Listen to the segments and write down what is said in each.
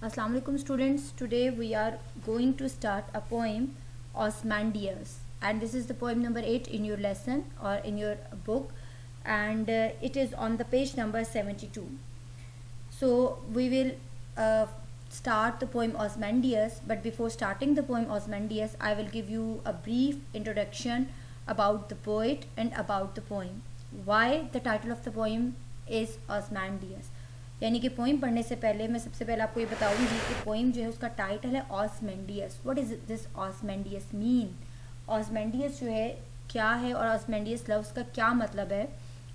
Assalamu alaikum students. Today we are going to start a poem Osmandias, and this is the poem number 8 in your lesson or in your book, and it is on the page number 72. So we will start the poem Osmandias, but before starting the poem Osmandias, I will give you a brief introduction about the poet and about the poem. Why the title of the poem is Osmandias. यानी कि poem पढ़ने से पहले मैं सबसे पहले आपको ये बताऊंगी कि पोइम जो है उसका टाइटल है Ozymandias. What is this Ozymandias mean? Ozymandias जो है क्या है और ऑसमेंडियस लफ्ज़ का क्या मतलब है,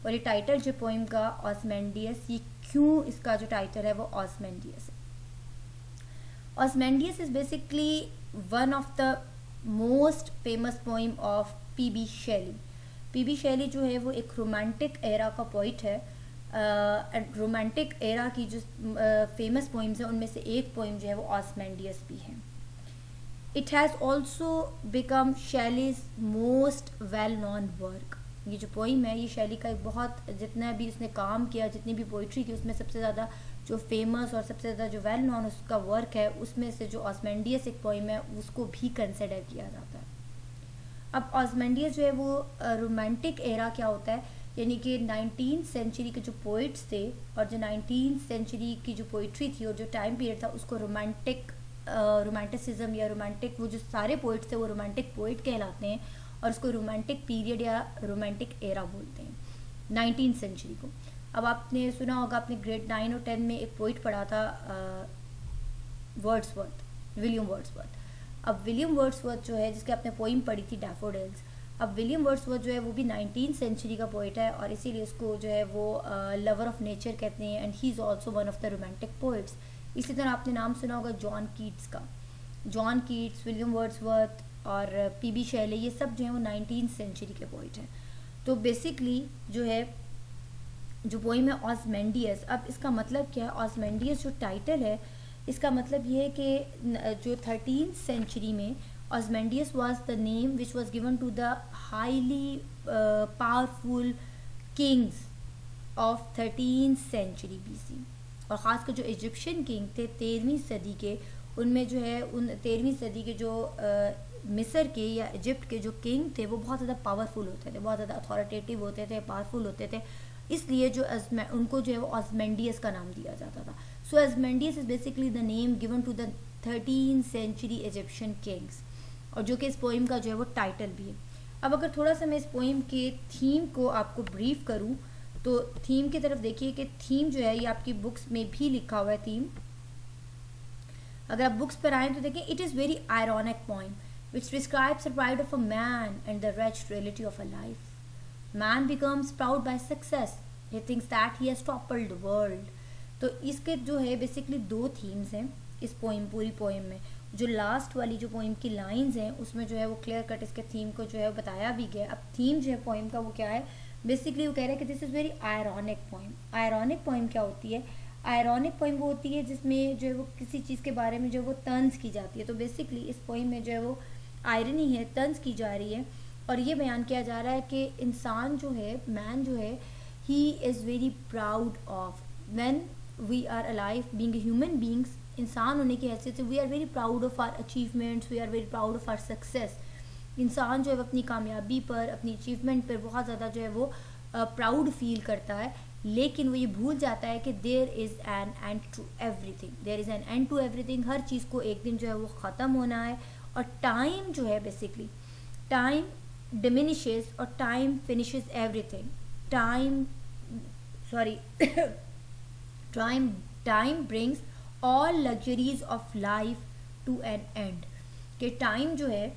और ये टाइटल जो पोइम का ऑसमेंडियस, ये क्यों इसका जो टाइटल है वो ऑसमेंडियस है. Ozymandias is basically one of the most famous poem of P B. Shelley. P B. Shelley जो है वो एक रोमांटिक एरा का पोइट है. रोमांटिक एरा की जो फेमस पोइम्स हैं उनमें से एक पोइम जो है वो ऑसमेंडियस भी है. It has also become Shelley's most well known work. ये जो पोइम है ये शैली का एक बहुत, जितना भी उसने काम किया, जितनी भी पोइट्री की, उसमें सबसे ज़्यादा जो फेमस और सबसे ज़्यादा जो वेल नोन उसका वर्क है, उसमें से जो ऑसमेंडियस एक पोइम है उसको भी कंसिडर किया जाता है. अब ऑसमेंडियस जो है वो रोमांटिक एरा क्या होता है, यानी कि 19th सेंचुरी के जो पोइट्स थे और जो 19th सेंचुरी की जो पोइट्री थी और जो टाइम पीरियड था उसको रोमांटिसिज्म या रोमांटिक, वो जो सारे पोइट्स थे वो रोमांटिक पोइट कहलाते हैं और उसको रोमांटिक पीरियड या रोमांटिक एरा बोलते हैं 19th सेंचुरी को. अब आपने सुना होगा, आपने ग्रेड 9 और 10 में एक पोइट पढ़ा था वर्ड्सवर्थ, विलियम वर्ड्सवर्थ. अब विलियम वर्ड्सवर्थ जो है, जिसके आपने पोइम पढ़ी थी डैफोडिल्स, अब विलियम वर्ड्सवर्थ जो है वो भी 19th सेंचुरी का पोइट है और इसीलिए उसको जो है वो लवर ऑफ नेचर कहते हैं, and he is also one of the romantic poets. इसी तरह आपने नाम सुना होगा जॉन कीट्स का. जॉन कीट्स, विलियम वर्ड्सवर्थ और पी.बी. शेले, ये सब जो है वो 19th सेंचुरी के पोइट हैं. तो बेसिकली जो है जो पोइम है ऑसमेंडियस, अब इसका मतलब क्या है? ऑसमेंडियस जो टाइटल है इसका मतलब ये है कि जो 13th सेंचुरी में Osmandius was the name which was given to the highly powerful kings of 13th century BC. और ख़ासकर जो इजिप्शियन किंग थे 13वीं सदी के, उनमें जो है उन 13वीं सदी के जो मिस्र के या इजिप्ट के जो किंग थे वो बहुत ज़्यादा पावरफुल होते थे, बहुत ज़्यादा अथॉरिटेटिव होते थे, पावरफुल होते थे. इसलिए जो उनको जो है वो ऑसमेंडियस का नाम दिया जाता था. So Ozymandias is basically the name given to the 13th century Egyptian kings, और जो कि इस पोइम का जो है वो टाइटल भी है. अब अगर थोड़ा सा मैं इस पोइम के थीम को आपको ब्रीफ करूं तो थीम की तरफ देखिए कि थीम जो है ये आपकी बुक्स में भी लिखा हुआ है. थीम अगर आप बुक्स पर आएँ तो देखें, it is very ironic poem which describes the pride of a man and the wretched reality of a life. Man becomes proud by success. He thinks that he has toppled the world. तो इसके जो है basically दो themes हैं इस poem, पूरी poem में. जो लास्ट वाली जो पोइम की लाइंस हैं उसमें जो है वो क्लियर कट इसके थीम को जो है बताया भी गया. अब थीम जो है पोइम का वो क्या है, बेसिकली वो कह रहे हैं कि this is very ironic poem. Ironic poem क्या होती है? आयरॉनिक पोइम वो होती है जिसमें जो है वो किसी चीज़ के बारे में जो वो तंज की जाती है. तो बेसिकली इस पोइम में जो है वो आयरनी है, तंज की जा रही है, और ये बयान किया जा रहा है कि इंसान जो है, मैन जो है, he is very proud of when we are alive being human beings. इंसान होने की हैसियत से we are very proud of our achievements, we are very proud of our success. इंसान जो है अपनी कामयाबी पर, अपनी अचीवमेंट पर बहुत ज़्यादा जो है वो प्राउड फील करता है, लेकिन वो ये भूल जाता है कि there is an end to everything. There is an end to everything. हर चीज़ को एक दिन जो है वो ख़त्म होना है, और टाइम जो है बेसिकली टाइम डिमिनिशेस और time finishes everything. Time sorry time brings all luxuries of life to an end. कि टाइम जो है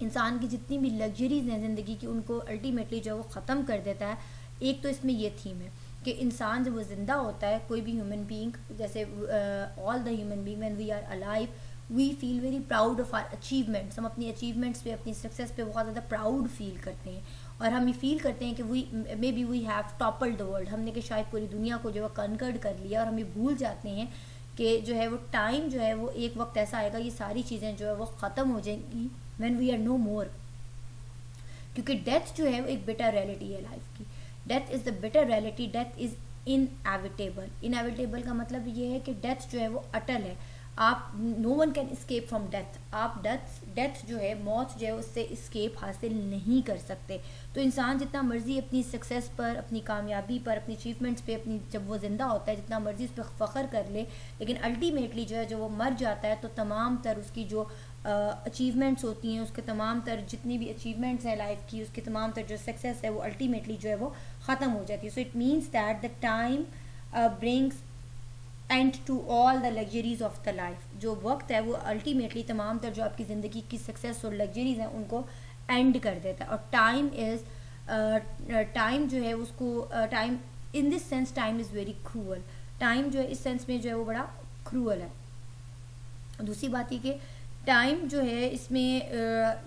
इंसान की जितनी भी लग्जरीज हैं ज़िंदगी की उनको अल्टीमेटली जो है वो ख़त्म कर देता है. एक तो इसमें ये थीम है कि इंसान जब वो ज़िंदा होता है, कोई भी ह्यूमन बीइंग, जैसे all the human being when we are alive we feel very proud of our achievements. हम अपनी अचीवमेंट्स पे, अपनी सक्सेस पे बहुत ज़्यादा प्राउड फील करते हैं, और हम ये फील करते हैं कि we may be we have toppled the world. हमने कि शायद पूरी दुनिया को जो है कनकर्ड कर लिया, और हम ये भूल जाते हैं कि जो है वो टाइम जो है वो एक वक्त ऐसा आएगा, ये सारी चीज़ें जो है वो ख़त्म हो जाएंगी व्हेन वी आर नो मोर. क्योंकि डेथ जो है वो एक बिटर रियलिटी है लाइफ की. Death is the bitter reality. Death is inevitable. Inevitable का मतलब ये है कि डेथ जो है वो अटल है, आप no one can escape from death, आप डेथ जो है, मौत जो है, उससे स्केप हासिल नहीं कर सकते। तो इंसान जितना मर्जी अपनी सक्सेस पर, अपनी कामयाबी पर, अपनी अचीवमेंट्स पे, अपनी जब वो ज़िंदा होता है जितना मर्जी उस पर फ़ख्र कर ले, लेकिन अल्टीमेटली जो है जो वो मर जाता है तो तमाम तर उसकी जो अचीवमेंट्स होती हैं, उसके तमाम तर जितनी भी अचीवमेंट्स हैं लाइफ की, उसकी तमाम तर जो सक्सेस है वो अल्टीमेटली जो है वो ख़त्म हो जाती है। So it means that the time brings end to all the luxuries of the life. जो वक्त है वो अल्टीमेटली तमाम तर जो आपकी ज़िंदगी की सक्सेस और लग्जरीज हैं उनको एंड कर देता है। और टाइम इज़ टाइम जो है उसको time in this sense time is very cruel. Time जो है इस सेंस में जो है वो बड़ा क्रूअल है। दूसरी बात ये कि टाइम जो है इसमें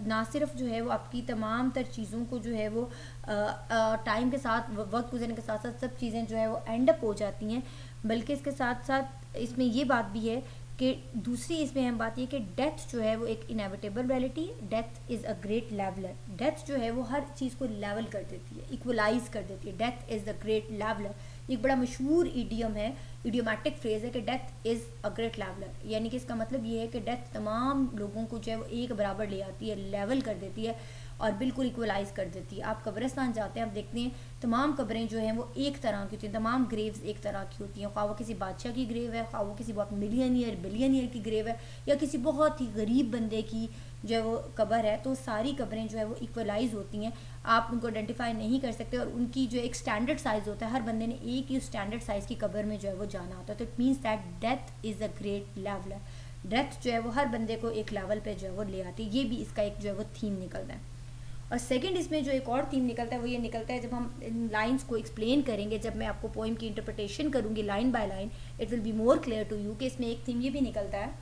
ना सिर्फ जो है वो आपकी तमाम तर चीज़ों को जो है वो टाइम के साथ, वक्त गुजरने के साथ साथ सब चीज़ें जो है वो एंड अप हो जाती हैं, बल्कि इसके साथ साथ इसमें ये बात भी है कि दूसरी इसमें अहम बात ये कि डेथ जो है वो एक इनएविटेबल रियलिटी है। Death is a great leveller. Death जो है वो हर चीज़ को लेवल कर देती है, इक्वलाइज कर देती है। Death is the great leveller. एक बड़ा मशहूर ईडियम है, इडियोमैटिक फ्रेज है कि death is a great leveller. यानी कि इसका मतलब ये है कि डेथ तमाम लोगों को जो है वो एक बराबर ले आती है, लेवल कर देती है और बिल्कुल इक्वलाइज कर देती है। आप कब्रिस्तान जाते हैं, आप देखते हैं तमाम कब्रें जो हैं वो एक तरह की होती हैं, तमाम ग्रेव्स एक तरह की होती हैं। ख्वाह वो किसी बादशाह की ग्रेव है, ख्वाह वो किसी बहुत मिलियनियर बिलियनियर की ग्रेव है, या किसी बहुत ही गरीब बंदे की जो है वो कब्र है, तो सारी कब्रें जो है वो इक्वलाइज होती हैं। आप उनको आइडेंटिफाई नहीं कर सकते और उनकी जो एक स्टैंडर्ड साइज़ होता है, हर बंदे ने एक ही स्टैंडर्ड साइज़ की कब्र में जो है वो जाना होता है। तो it means that death is a great leveller. Death जो है वो हर बंदे को एक लेवल पे जो है वो ले आती है। ये भी इसका एक जो है वो थीम निकलता है। और सेकंड इसमें जो एक और थीम निकलता है वो ये निकलता है, जब हम इन लाइंस को एक्सप्लेन करेंगे, जब मैं आपको पोइम की इंटरप्रिटेशन करूँगी line by line, it will be more clear to you कि इसमें एक थीम ये भी निकलता है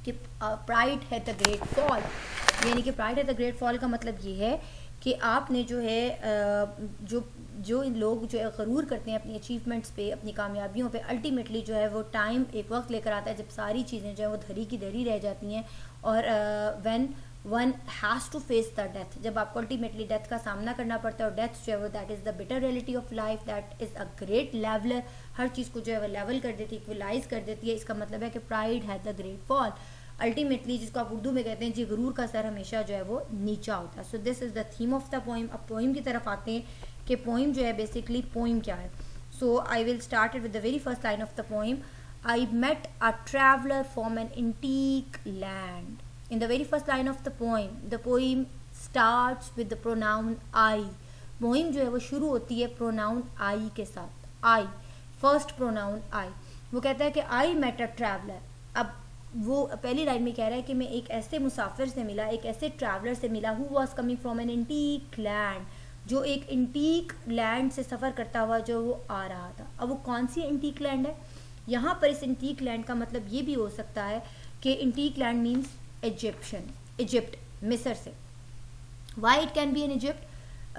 कि प्राइड है द ग्रेट फॉल। यानी कि प्राइड है द ग्रेट फॉल का मतलब ये है कि आपने जो है जो लोग जो है गरूर करते हैं अपनी अचीवमेंट्स पे, अपनी कामयाबियों पे, अल्टीमेटली जो है वो टाइम एक वक्त लेकर आता है जब सारी चीज़ें जो है वो धरी की धरी रह जाती हैं। और when one has to face the death, जब आपको अल्टीमेटली डेथ का सामना करना पड़ता है, और डेथ जो है वो that is the bitter reality of life, that is a great leveller. हर चीज़ को जो है वो लेवल कर देती है, इक्वलाइज कर देती है। इसका मतलब है कि प्राइड है द ग्रेट फॉल। अल्टीमेटली जिसको आप उर्दू में कहते हैं जी गरूर का सर हमेशा जो है वो नीचा होता है। So this is the theme of the poem. अब पोइम की तरफ आते हैं कि पोइम जो है बेसिकली पोइम क्या है। So I will start with the very first line of the poem. I met a traveller from an antique land. In the very first line of the poem starts with the pronoun I. Poem जो है वो शुरू होती है pronoun आई के साथ। आई, first pronoun आई। वो कहता है कि आई मेट अ ट्रैवलर। अब वो पहली लाइन में कह रहा है कि मैं एक ऐसे मुसाफिर से मिला, एक ऐसे ट्रैवलर से मिला, who was coming from an antique land, जो एक एंटीक लैंड से सफ़र करता हुआ जो वो आ रहा था। अब वो कौन सी एंटीक लैंड है? यहाँ पर इस एंटीक लैंड का मतलब ये भी हो सकता है कि एंटीक लैंड मीन्स इजिप्ट, मिस्र से। Why it can be an Egypt?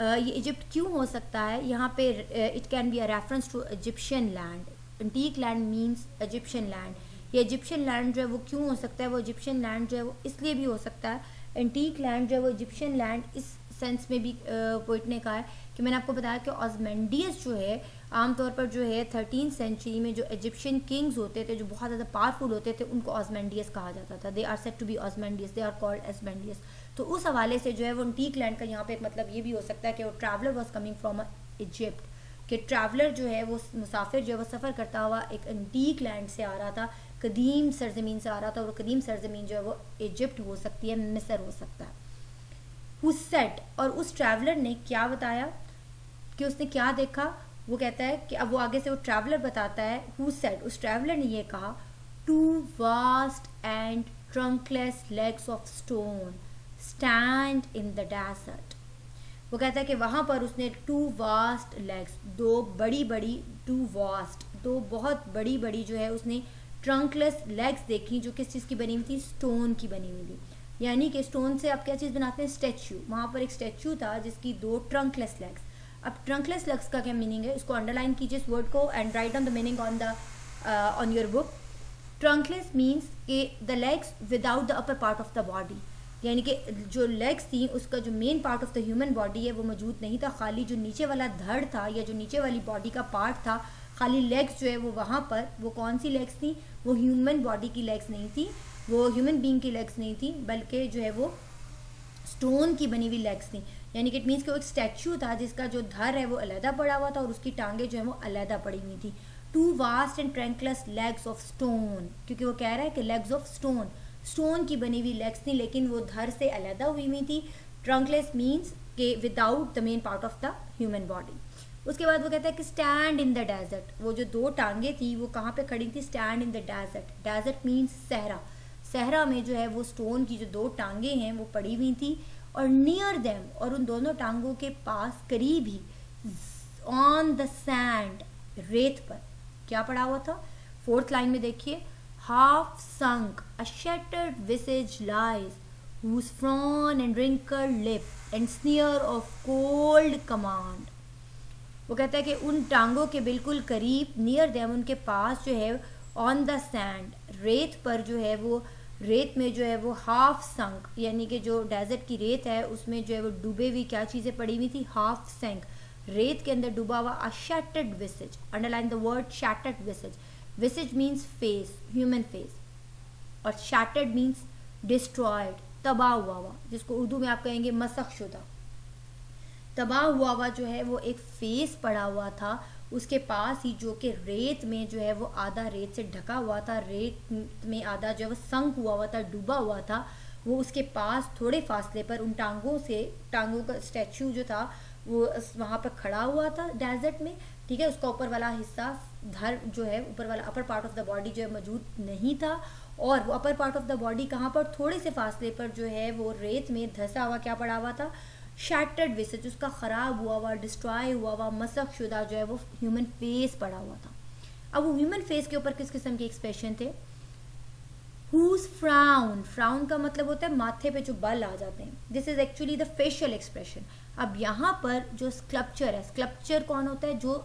ये इजिप्ट क्यों हो सकता है? यहाँ पे it can be a reference to Egyptian land. Antique land means Egyptian land. ये इजिप्शियन लैंड जो है वो क्यों हो सकता है? वो इजिप्शियन लैंड जो है वो इसलिए भी हो सकता है, एंटीक लैंड जो है वो इजिप्शियन लैंड इस सेंस में भी पोइट ने कहा है कि मैंने आपको बताया कि ऑस्मेंडियस जो है आमतौर पर जो है 13th सेंचुरी में जो इजिप्शियन किंग्स होते थे, जो बहुत ज़्यादा पावरफुल होते थे, उनको ऑस्मेंडियस कहा जाता था। They are said to be Ozymandias, they are called Ozymandias. तो उस हवाले से जो है वो एंटीक लैंड का यहाँ पे एक मतलब ये भी हो सकता है कि वो traveller was coming from Egypt, कि ट्रैवलर जो है वो मुसाफिर जो है वो सफ़र करता हुआ एक एंटीक लैंड से आ रहा था, कदीम सरजमीन से आ रहा था, और कदीम सरजमीन जो है वो इजिप्ट हो सकती है, मिस्र हो सकता है। हु सेड, और उस ट्रैवलर ने क्या बताया कि उसने क्या देखा? वो कहता है कि अब वो आगे से वो ट्रैवलर बताता है, हु सेड, उस ट्रैवलर ने ये कहा, two vast and trunkless legs of stone stand in the desert. वो कहता है कि वहाँ पर उसने टू वास्ट लेग्स, दो बहुत बड़ी बड़ी जो है उसने ट्रंकलेस लेग्स देखी, जो किस चीज़ की बनी हुई थी? स्टोन की बनी हुई थी। यानी कि स्टोन से आप क्या चीज़ बनाते हैं? स्टैचू। वहाँ पर एक स्टैचू था जिसकी दो ट्रंकलेस लेग्स। अब ट्रंकलेस लेग्स का क्या मीनिंग है? इसको अंडरलाइन कीजिए इस वर्ड को and write down the meaning on your book. Trunkless means कि the legs without the upper part of the body, यानी कि जो लेग्स थी उसका जो main part of the human body है वो मौजूद नहीं था, खाली जो नीचे वाला धड़ था या जो नीचे वाली बॉडी का पार्ट था, खाली लेग्स जो है वो वहाँ पर, वो कौन सी लेग्स थी, वो ह्यूमन बॉडी की लेग्स नहीं थी, वो ह्यूमन बीइंग की लेग्स नहीं थी, बल्कि जो है वो स्टोन की बनी हुई लेग्स थी। यानी कि इट मीन्स कि वो एक स्टैचू था जिसका जो धर है वो अलहदा पड़ा हुआ था और उसकी टांगे जो है वो अलहदा पड़ी हुई थी। Two vast and trunkless legs of stone, क्योंकि वो कह रहा है कि लेग्स ऑफ स्टोन, स्टोन की बनी हुई लेग्स थी लेकिन वो धर से अलहदा हुई हुई थी। ट्रंकलेस मीन्स के without the main part of the human body. उसके बाद वो कहता है कि स्टैंड इन द डेजर्ट, वो जो दो टांगे थी वो कहाँ पे खड़ी थी, stand in the desert. Desert means सहरा, सहरा में जो है वो स्टोन की जो दो टांगे हैं वो पड़ी हुई थी। और नियर देम, और उन दोनों टांगों के पास करीब ही, ऑन द सैंड, रेत पर क्या पड़ा हुआ था। फोर्थ लाइन में देखिए, half sunk a shattered visage lies, whose frown and wrinkled lip and sneer of cold command। वो कहता है कि उन टांगों के बिल्कुल करीब, नियर देम, उनके पास जो है, ऑन द सैंड, रेत पर जो है वो, रेत में जो है वो हाफ संक, यानी कि जो डेजर्ट की रेत है उसमें जो है वो डूबे हुई क्या चीज़ें पड़ी हुई थी, हाफ संक, रेत के अंदर डूबा हुआ, a shattered visage, underline the word shattered visage. Visage means face, human face, और शैटर्ड मीन्स डिस्ट्रॉयड, तबाह हुआ हुआ, जिसको उर्दू में आप कहेंगे मसख शुदा। तबाह हुआ हुआ जो है वो एक फेस पड़ा हुआ था उसके पास ही, जो कि रेत में जो है वो आधा रेत से ढका हुआ था, रेत में आधा जो है वो संक हुआ था, डूबा हुआ था। वो उसके पास थोड़े फासले पर उन टांगों से, टांगों का स्टैचू जो था वो वहाँ पर खड़ा हुआ था डेजर्ट में, ठीक है। उसका ऊपर वाला हिस्सा, धर जो है, ऊपर वाला अपर पार्ट ऑफ द बॉडी जो है मौजूद नहीं था, और वो अपर पार्ट ऑफ द बॉडी कहाँ पर, थोड़े से फासले पर जो है वो रेत में धंसा हुआ क्या पड़ा हुआ था, शैटर्ड विसेज, उसका ख़राब हुआ हुआ, डिस्ट्रॉय हुआ हुआ, मसक शुदा जो है वो ह्यूमन फेस पड़ा हुआ था। अब वो ह्यूमन फेस के ऊपर किस किस्म के एक्सप्रेशन थे, whose frown, फ्राउन का मतलब होता है माथे पे जो बल आ जाते हैं, this is actually the facial expression. अब यहाँ पर जो स्कल्पचर है, स्कल्पचर कौन होता है, जो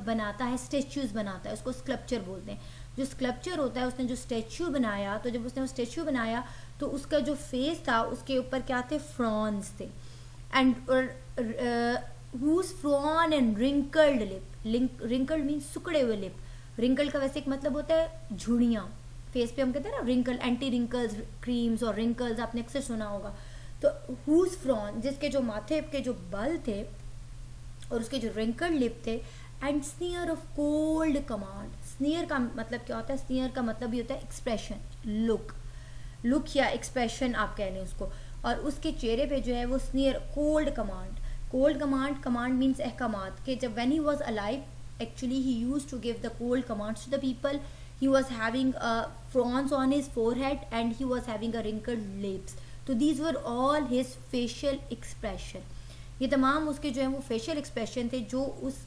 बनाता है, स्टेच्यूज बनाता है, उसको स्कल्पचर बोलते हैं। जो स्कल्पचर होता है, उसने जो स्टेच्यू बनाया, तो जब उसने वो स्टेच्यू बनाया तो उसका जो फेस था उसके ऊपर क्या थे, फ्रॉन्स थे, and whose frown and wrinkled lip, wrinkled means सुकड़े हुए लिप, wrinkled का वैसे एक मतलब होता है झुर्रियाँ, फेस पे हम कहते हैं ना रिंकल, एंटी रिंकल्स क्रीम्स और रिंकल्स आपने अक्सर सुना होगा। तो whose frown, जिसके जो माथे के जो बल थे और उसके जो wrinkled लिप थे, and sneer of cold command, स्नीयर का मतलब क्या होता है, स्नीयर का मतलब भी होता है एक्सप्रेशन, लुक, लुक या एक्सप्रेशन आप कह लें उसको, और उसके चेहरे पे जो है वो sneer, cold command, cold command, command means अहकामात, कि जब when he was alive actually he used to give the cold commands to the people, he was having fronts on his forehead and he was having a wrinkled lips, तो these were all his facial expression, ये तमाम उसके जो है वो facial expression थे जो उस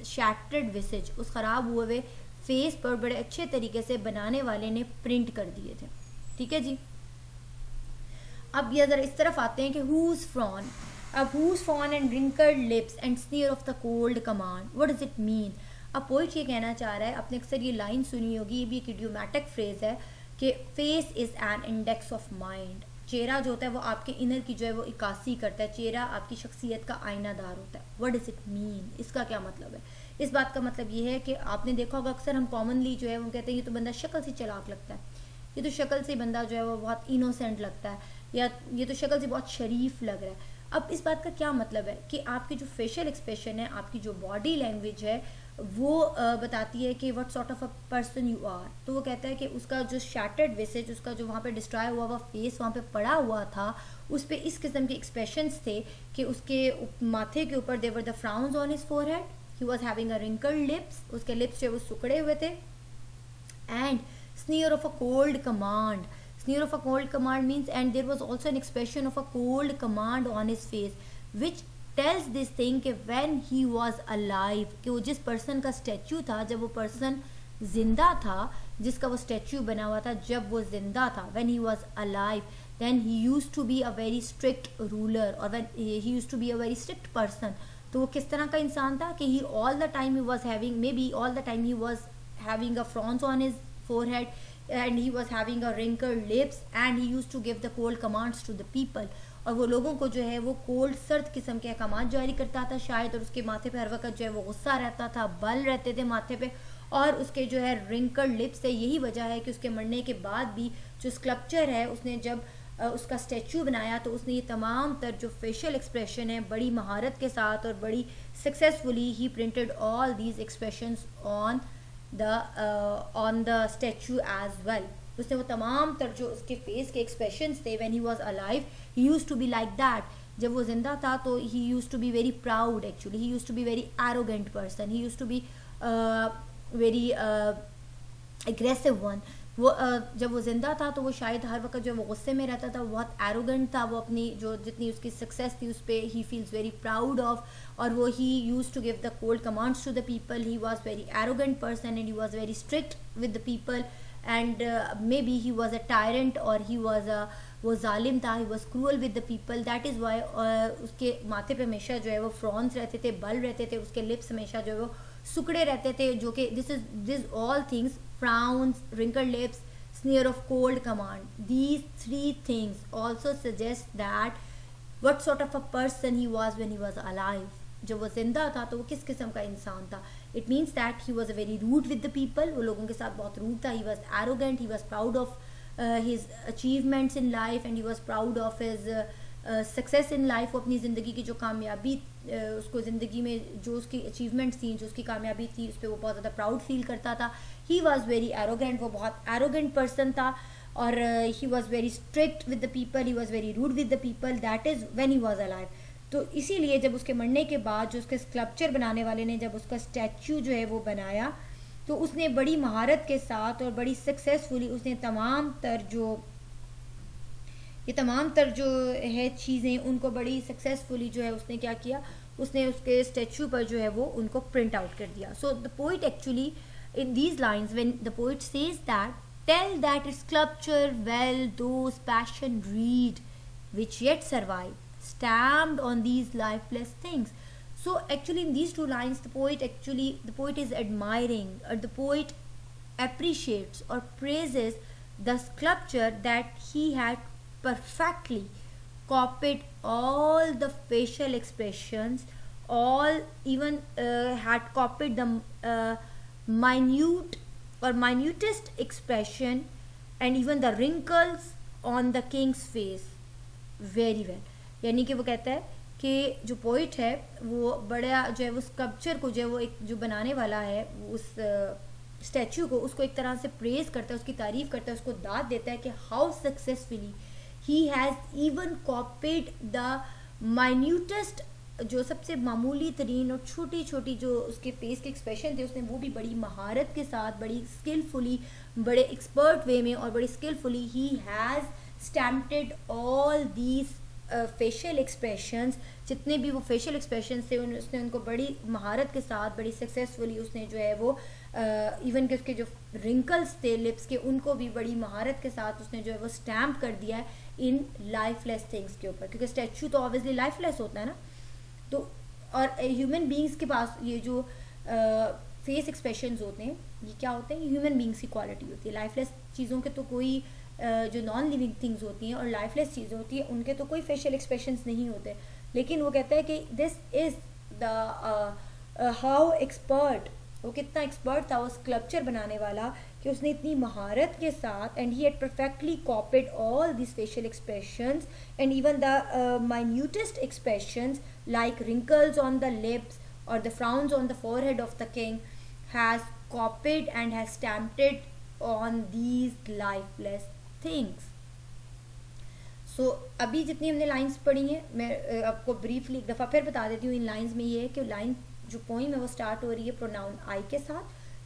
शैटर्ड विसेज, उस ख़राब हुए हुए फेस पर बड़े अच्छे तरीके से बनाने वाले ने प्रिंट कर दिए थे, ठीक है जी। अब ये ज़रा इस तरफ आते हैं कि whose frown, अब whose frown and wrinkled lips and sneer of the cold command, what does it mean। अब पोइट ये कहना चाह रहा है, आपने अक्सर ये लाइन सुनी होगी, ये भी एक इडियोमैटिक फ्रेज है कि face is an index of mind, चेहरा जो होता है वो आपके इनर की जो है वो इक्कासी करता है, चेहरा आपकी शख्सियत का आईनादार होता है। व्हाट डज इट मीन, इसका क्या मतलब है, इस बात का मतलब ये है कि आपने देखा होगा अक्सर हम कॉमनली जो है वो कहते हैं ये तो बंदा शक्ल से चालाक लगता है, ये तो शक्ल से बंदा जो है वो बहुत इनोसेंट लगता है, या ये तो शक्ल से बहुत शरीफ लग रहा है। अब इस बात का क्या मतलब है कि आपकी जो फेशियल एक्सप्रेशन है, आपकी जो बॉडी लैंग्वेज है, वो बताती है कि what sort of a person you are. तो वो कहता है कि उसका जो शैटर्ड विसेज, उसका जो वहाँ पे डिस्ट्रॉय हुआ हुआ फेस वहाँ पे पड़ा हुआ था, उस पर इस किस्म के एक्सप्रेशंस थे कि उसके माथे के ऊपर there were the frowns on his forehead, he was having a wrinkled lips, उसके लिप्स जो वो सुकड़े हुए थे, and sneer of a cold command, sneer of a cold command means, and there was also an expression of a cold command on his face which tells this thing कि when he was alive, कि वो जिस person का statue था, जब वो person जिंदा था, जिसका वो स्टैचू बना हुआ था जब वो जिंदा था, when he was alive, then he used to be a very strict ruler, or when he used to be a very strict person। तो वो किस तरह का इंसान था कि he all the time he was having, maybe all the time he was having a frowns on his forehead, and he was having a wrinkled lips, and he used to give the cold commands to the people. और वो लोगों को जो है वो cold सर्द किस्म के अहकाम जारी करता था शायद, और उसके माथे पे हर वक्त जो है वो गुस्सा रहता था, बल रहते थे माथे पे, और उसके जो है रिंकल्ड लिप्स है। यही वजह है कि उसके मरने के बाद भी जो स्कल्पचर है उसने जब उसका स्टैचू बनाया तो उसने ये तमाम तर जो फेशियल एक्सप्रेशन है बड़ी महारत के साथ और बड़ी सक्सेसफुली ही printed all these expressions on the statue as well. उसने वो तमाम तर जो उसके फेस के एक्सप्रेशंस थे when he was alive, he used to be like that. जब वो जिंदा था तो he used to be very proud, actually he used to be very arrogant person, he used to be very aggressive one. वो जब वो ज़िंदा था तो वो शायद हर वक्त जो वो गुस्से में रहता था, वो बहुत एरोगेंट था, वो अपनी जो जितनी उसकी सक्सेस थी उस पर he feels very proud of, और वो he use to give the cold commands to the people. He was very arrogant person and he was very strict with the people, and may be he was a tyrant, और he was वो जालिम था, he was cruel with the people. That is why उसके माथे पे हमेशा जो है वो फ्रॉन्स रहते थे, बल रहते थे, उसके लिप्स हमेशा जो है वो सुकड़े रहते थे, जो कि this all things, frowns, wrinkled lips, sneer of cold command. These three things also suggest that what sort of a person he was when he was alive. जब वो जिंदा था तो वो किस किस्म का इंसान था. It means that he was a very rude with the people. वो लोगों के साथ बहुत rude था. He was arrogant. He was proud of his achievements in life, and he was proud of his success in life. वो अपनी ज़िंदगी की जो कामयाबी उसको ज़िंदगी में जो उसकी अचीवमेंट्स थी, जो उसकी कामयाबी थी, उस पर वो बहुत ज़्यादा प्राउड फील करता था. ही वॉज़ वेरी एरोगेंट, वो बहुत एरोगेंट पर्सन था, और he was very strict with the people, he was very rude with the people. That is when he was alive. तो इसीलिए जब उसके मरने के बाद जो उसके स्कल्पचर बनाने वाले ने जब उसका स्टैचू जो है वो बनाया, तो उसने बड़ी महारत के साथ और बड़ी सक्सेसफुली उसने तमाम तर जो है चीज़ें उनको बड़ी सक्सेसफुली जो है उसने क्या किया, उसने उसके स्टैचू पर जो है वो उनको प्रिंट आउट कर दिया. So the poet actually in these lines, when the poet says that, tell that its sculpture well those passion read which yet survive, stamped on these lifeless things. So actually in these two lines the poet is admiring, or the poet appreciates or praises the sculpture that he had perfectly copied all the facial expressions, all even had copied the minute or minutest expression and even the wrinkles on the king's face very well. यानी कि वो कहता है कि जो poet है वो बड़ा जो है वो स्कल्पचर को जो है वो एक जो बनाने वाला है उस स्टैचू को, उसको एक तरह से प्रेज करता है, उसकी तारीफ करता है, उसको दाद देता है कि how successfully he has even copied the minutest, जो सबसे मामूली तरीन और छोटी छोटी जो उसके फेस के एक्सप्रेशन थे उसने वो भी बड़ी महारत के साथ, बड़ी स्किलफुली, बड़े एक्सपर्ट वे में और बड़ी skilfully he has stamped all these facial expressions. जितने भी वो फेशियल एक्सप्रेशंस थे उसने उनको बड़ी महारत के साथ, बड़ी सक्सेसफुली उसने जो है वो इवन के उसके जो रिंकल्स थे लिप्स के उनको भी बड़ी महारत के साथ उसने जो है वो स्टैम्प कर दिया है इन लाइफलेस थिंग्स के ऊपर, क्योंकि स्टैचू तो ऑब्वियसली लाइफलेस होता है ना. तो और ह्यूमन बींग्स के पास ये जो फेस एक्सप्रेशंस होते हैं ये क्या होते हैं, ये ह्यूमन बींग्स की क्वालिटी होती है. लाइफलेस चीज़ों के तो कोई जो नॉन लिविंग थिंग्स होती हैं और लाइफलेस चीज़ें होती हैं उनके तो कोई फेशियल एक्सप्रेशंस नहीं होते. लेकिन वो कहता है कि this is the how expert, वो कितना एक्सपर्ट था वो स्कल्पचर बनाने वाला कि उसने इतनी महारत के साथ, and he had perfectly copied all this facial expressions and even the minutest expressions like wrinkles on the lips or the frowns on the forehead of the king, has copied and has stamped it on these lifeless things. So अभी जितनी हमने lines पढ़ी हैं मैं आपको briefly एक दफ़ा फिर बता देती हूँ. इन लाइंस में ये है कि लाइन जो पोइम है वो स्टार्ट हो रही है प्रोनाउन आई के साथ.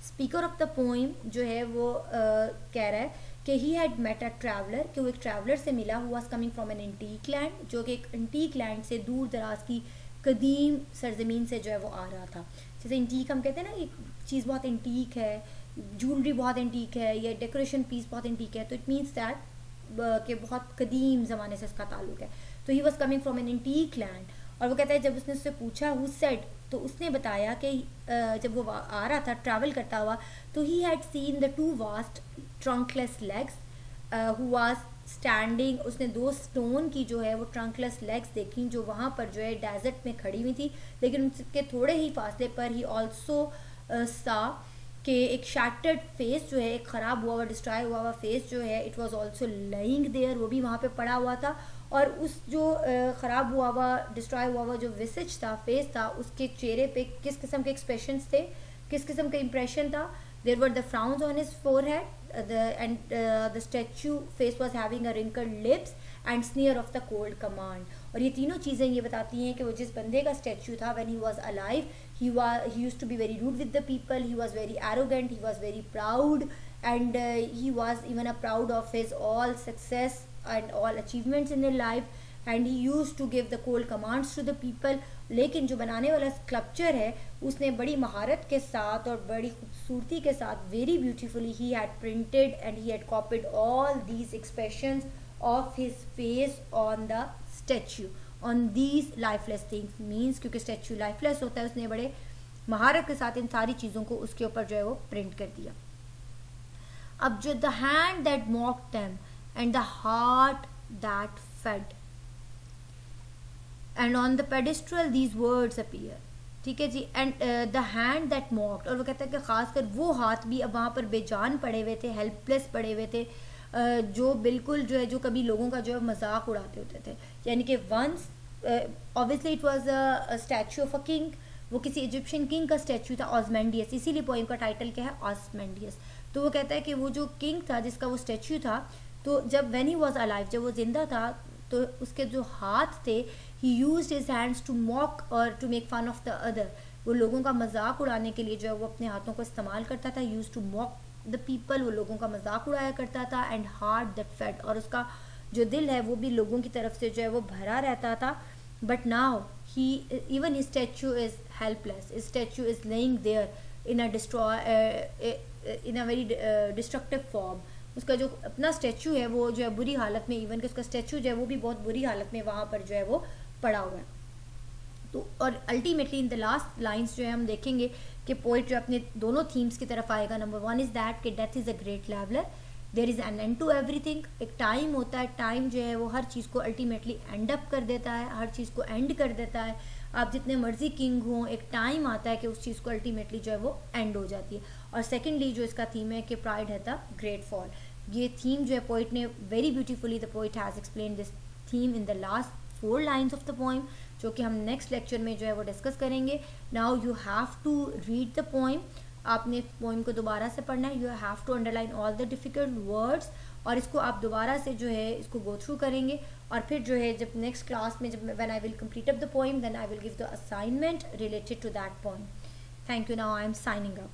स्पीकर ऑफ द पोइम जो है वो कह रहा है कि he had met a traveller, कि वो एक ट्रैवलर से मिला हुआ, coming from an antique land, जो कि एक एंटीक लैंड से दूर दराज की कदीम सरजमीन से जो है वो आ रहा था. जैसे एंटीक हम कहते हैं ना, एक चीज़ बहुत एंटीक है, ज्वेलरी बहुत एंटीक है, या डेकोरेशन पीस बहुत एंटीक है, तो इट मीन्स दैट कि बहुत कदीम ज़माने से इसका ताल्लुक है. तो he was coming from an antique land. और वो कहता है जब उसने उससे पूछा हु सेड, तो उसने बताया कि जब वो आ रहा था ट्रैवल करता हुआ, तो he had seen the two vast trunkless legs who was standing. उसने दो स्टोन की जो है वो ट्रंकलेस लेग्स देखी जो वहाँ पर जो है डेजर्ट में खड़ी हुई थी, लेकिन उसके थोड़े ही फासले पर ही ऑल्सो सा कि एक शैटर्ड फेस जो है, एक ख़राब हुआ हुआ डिस्ट्रॉय हुआ हुआ फेस जो है, it was also lying there, वो भी वहाँ पे पड़ा हुआ था। और उस जो ख़राब हुआ हुआ डिस्ट्रॉय हुआ हुआ जो विसेज था, फेस था, उसके चेहरे पे किस किस्म के एक्सप्रेशंस थे, किस किस्म का इंप्रेशन था। There were the frowns on his forehead the statue face was having a wrinkled lips and sneer of the cold command। और ये तीनों चीज़ें ये बताती हैं कि वो जिस बंदे का स्टैचू था when he was alive, he used to be very rude with the people, he was very arrogant, he was very proud, and he was even proud of his all success and all achievements in his life, and he used to give the cold commands to the people। लेकिन जो बनाने वाला sculpture है उसने बड़ी महारत के साथ और बड़ी खूबसूरती के साथ, very beautifully, he had printed and he had copied all these expressions of his face on the statue on these lifeless things. Means क्योंकि स्टैचू लाइफलेस होता है, उसने बड़े महारत के साथ इन सारी चीज़ों को उसके ऊपर जो है वो प्रिंट कर दिया। अब जो the hand that mocked them and the heart that fed and on the pedestal these words appear. ठीक है जी। And the hand that mocked, और वो कहता है कि खासकर वो हाथ भी अब वहाँ पर बेजान पड़े हुए थे, हेल्पलेस पड़े हुए थे, जो बिल्कुल जो है जो कभी लोगों का जो है मजाक उड़ाते होते थे। यानी कि once obviously it was a statue of a king, वो किसी इजिप्शियन किंग का स्टैचू था, ऑस्मेंडियस, इसीलिए पोइम का टाइटल क्या है, ऑस्मेंडियस। तो वो कहता है कि वो जो किंग था जिसका वो स्टैचू था, तो जब व्हेन ही वाज अलाइव, जब वो जिंदा था, तो उसके जो हाथ थे, he used his hands to mock और to make fun of the other. वो लोगों का मजाक उड़ाने के लिए जो है वो अपने हाथों को इस्तेमाल करता था। Use to mock the people, वो लोगों का मजाक उड़ाया करता था। एंड हार्ट दैट फेड, और उसका जो दिल है वो भी लोगों की तरफ से जो है वो भरा रहता था। But now he even his statue is helpless, his statue is laying there in a very destructive form. उसका जो अपना स्टैचू है वो जो है बुरी हालत में, इवन कि उसका स्टैचू जो है वो भी बहुत बुरी हालत में वहाँ पर जो है वो पड़ा हुआ है। तो और ultimately in the last lines जो है हम देखेंगे कि पोइट जो अपने दोनों थीम्स की तरफ आएगा। नंबर वन इज़ दैट कि death is a great traveller, there is an end to everything. एक टाइम होता है, टाइम जो है वो हर चीज़ को अल्टीमेटली एंड अप कर देता है, हर चीज़ को एंड कर देता है। आप जितने मर्जी किंग हों, एक टाइम आता है कि उस चीज़ को अल्टीमेटली जो है वो एंड हो जाती है। और सेकेंडली जो इसका थीम है कि प्राइड है द ग्रेट फॉल। ये थीम जो है पोइट ने very beautifully, the poet has explain this theme in the last 4 lines of the poem, जो कि हम नेक्स्ट लेक्चर में जो है वो डिस्कस करेंगे। Now you have to read the poem, आपने पोइम को दोबारा से पढ़ना है। You have to underline all the difficult words, और इसको आप दोबारा से जो है इसको गो थ्रू करेंगे। और फिर जो है जब नेक्स्ट क्लास में जब when I will complete up the poem, then I will give the assignment related to that poem. Thank you. Now I am signing up.